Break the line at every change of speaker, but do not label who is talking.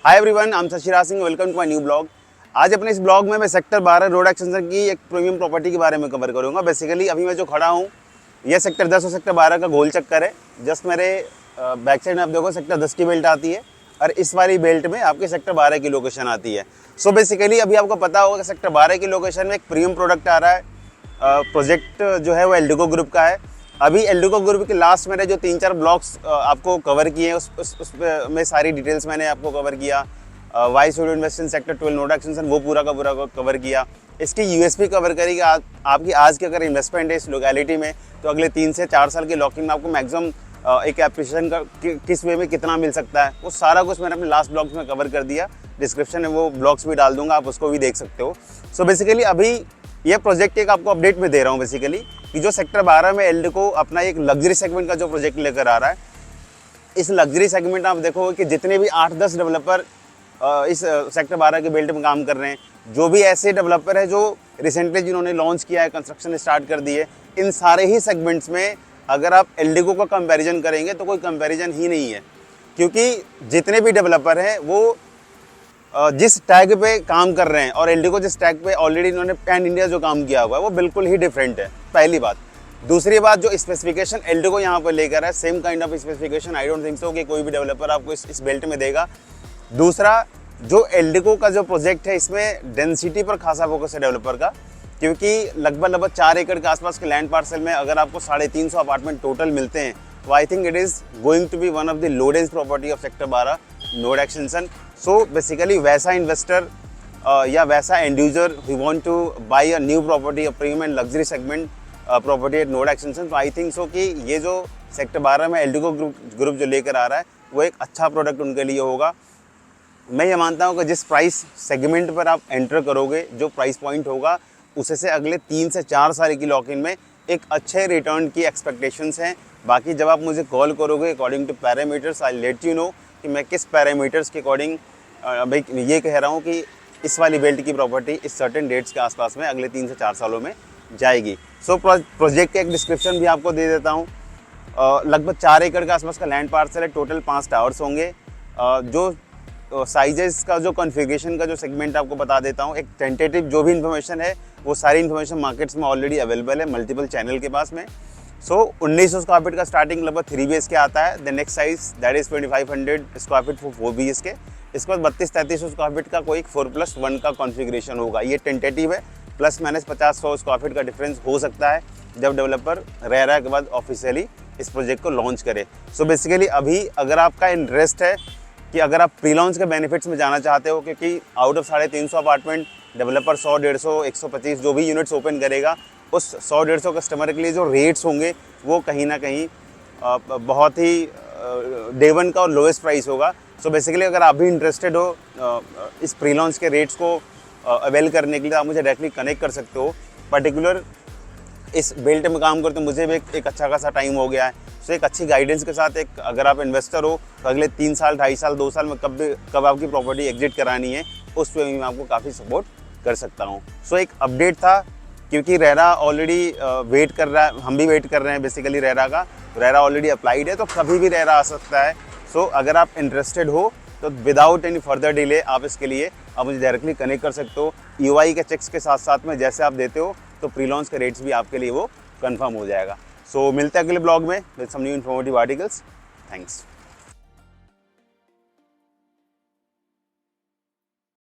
Hi everyone, I am Shashiraj Singh. Welcome to my new blog. आज अपने इस ब्लॉग में मैं सेक्टर 12 रोड एक्सटेंशन की एक प्रीमियम प्रॉपर्टी के बारे में कवर करूंगा। बेसिकली अभी मैं जो खड़ा हूं यह सेक्टर 10 और सेक्टर 12 का गोल चक्कर है। जस्ट मेरे बैक साइड में आप देखो सेक्टर 10 की बेल्ट आती है और इस वाली बेल्ट में आपके सेक्टर 12 की लोकेशन आती है। सो बेसिकली अभी आपको पता होगा कि सेक्टर 12 की लोकेशन में एक प्रीमियम प्रोडक्ट आ रहा है। प्रोजेक्ट जो है वो एल्डिको ग्रुप का है। अभी एल्डिको ग्रुप के लास्ट मैंने जो 3-4 ब्लॉक्स आपको कवर किए हैं उस में सारी डिटेल्स मैंने आपको कवर किया। Why should invest in sector 12 node extension, वो पूरा का पूरा कवर किया। इसकी यूएसपी कवर करेगी। आपकी आज की अगर इन्वेस्टमेंट है इस लोकेलिटी में तो अगले 3 से 4 साल की लॉकिंग में आपको मैक्सिमम एक एप्रिसिएशन का किस वे में कितना मिल सकता है वो सारा कुछ मैंने अपने लास्ट ब्लॉग्स में कवर कर दिया। डिस्क्रिप्शन में वो ब्लॉग्स भी डाल दूंगा, आप उसको भी देख सकते हो। सो बेसिकली अभी ये प्रोजेक्ट एक आपको अपडेट में दे रहा हूँ बेसिकली कि जो सेक्टर 12 में एल्डिको अपना एक लग्जरी सेगमेंट का जो प्रोजेक्ट लेकर आ रहा है, इस लग्जरी सेगमेंट आप देखोगे कि जितने भी 8-10 डेवलपर इस सेक्टर 12 के बेल्ट में काम कर रहे हैं, जो भी ऐसे डेवलपर है जो रिसेंटली जिन्होंने लॉन्च किया है, कंस्ट्रक्शन स्टार्ट कर दी है, इन सारे ही सेगमेंट्स में अगर आप एल्डिको का कंपैरिजन करेंगे तो कोई कंपैरिजन ही नहीं है। क्योंकि जितने भी डेवलपर हैं वो जिस टैग पे काम कर रहे हैं और एल्डिको जिस टैग पे ऑलरेडी इन्होंने पैन इंडिया जो काम किया हुआ है वो बिल्कुल ही डिफरेंट है, पहली बात। दूसरी बात, जो स्पेसिफिकेशन एल्डिको यहाँ पर लेकर है, same kind of specification I don't think so कि कोई भी डेवलपर आपको इस बेल्ट में देगा। दूसरा, जो एल्डिको का जो प्रोजेक्ट है इसमें डेंसिटी पर खासा फोकस है डेवलपर का, क्योंकि लगभग 4 एकड़ के आसपास के लैंड पार्सल में अगर आपको 350 अपार्टमेंट टोटल मिलते हैं तो I think it is going to be one of the low dense property of sector 12 node extension. So basically वैसा इन्वेस्टर या वैसा end user who want to buy a new property, a premium and luxury segment property at node extension, तो I think so कि ये जो sector 12 में Eldeco group जो लेकर आ रहा है वो एक अच्छा प्रोडक्ट उनके लिए होगा। मैं ये मानता हूँ कि जिस प्राइस सेगमेंट पर आप एंटर करोगे, जो प्राइस पॉइंट होगा, उसे से अगले 3 से 4 साल की लॉक इन में एक अच्छे रिटर्न की एक्सपेक्टेशंस हैं। बाकी जब आप मुझे कॉल करोगे according two parameters, I let you know कि मैं किस पैरामीटर्स के अकॉर्डिंग भाई ये कह रहा हूँ कि इस वाली बेल्ट की प्रॉपर्टी इस सर्टेन डेट्स के आसपास में अगले 3 से 4 सालों में जाएगी। सो प्रोजेक्ट का एक डिस्क्रिप्शन भी आपको दे देता हूँ। लगभग 4 एकड़ के आसपास का लैंड पार्सल है। टोटल 5 टावर्स होंगे। जो साइजेस का जो कॉन्फ़िगरेशन का जो सेगमेंट आपको बता देता हूँ, एक टेंटेटिव जो भी इन्फॉर्मेशन है वो सारी इन्फॉर्मेशन मार्केट्स में ऑलरेडी अवेलेबल है मल्टीपल चैनल के पास में। सो 1900 स्क्वायर फीट का स्टार्टिंग लगभग 3 BHK आता है। The next size that is 2500 square feet for 4 BHK। इसके बाद 3200-3300 स्क्वायर फीट का कोई 4+1 का कॉन्फ़िगरेशन होगा। ये टेंटेटिव है, प्लस माइनस 50-100 स्क्वायर फीट का डिफरेंस हो सकता है जब डेवलपर रेरा के बाद ऑफिशियली इस प्रोजेक्ट को लॉन्च करे। सो बेसिकली अभी अगर आपका इंटरेस्ट है कि अगर आप प्री लॉन्च के बेनिफिट्स में जाना चाहते हो, क्योंकि आउट ऑफ 350 अपार्टमेंट डेवलपर 100, 150, 125 जो भी यूनिट्स ओपन करेगा, उस 100-150 कस्टमर के लिए जो रेट्स होंगे वो कहीं ना कहीं बहुत ही डे वन का और लोएस्ट प्राइस होगा। सो बेसिकली अगर आप भी इंटरेस्टेड हो इस प्री लॉन्च के रेट्स को अवेल करने के लिए, आप मुझे डायरेक्टली कनेक्ट कर सकते हो। पर्टिकुलर इस बेल्ट में काम करते मुझे भी एक अच्छा खासा टाइम हो गया है। सो एक अच्छी गाइडेंस के साथ एक अगर आप इन्वेस्टर हो तो अगले 3 साल, 2.5 साल, 2 साल में कब आपकी प्रॉपर्टी एग्जिट करानी है उस पर मैं आपको काफ़ी सपोर्ट कर सकता हूँ। सो एक अपडेट था, क्योंकि रेरा ऑलरेडी वेट कर रहा है, हम भी वेट कर रहे हैं बेसिकली रेरा का। रेरा ऑलरेडी अप्लाइड है तो कभी भी रेरा आ सकता है। सो अगर आप इंटरेस्टेड हो तो विदाउट एनी फर्दर डिले आप इसके लिए आप मुझे डायरेक्टली कनेक्ट कर सकते हो। EOI के चेक्स के साथ साथ में जैसे आप देते हो तो प्री लॉन्च के रेट्स भी आपके लिए वो कंफर्म हो जाएगा। सो मिलते हैं अगले ब्लॉग में with some new informative articles. Thanks.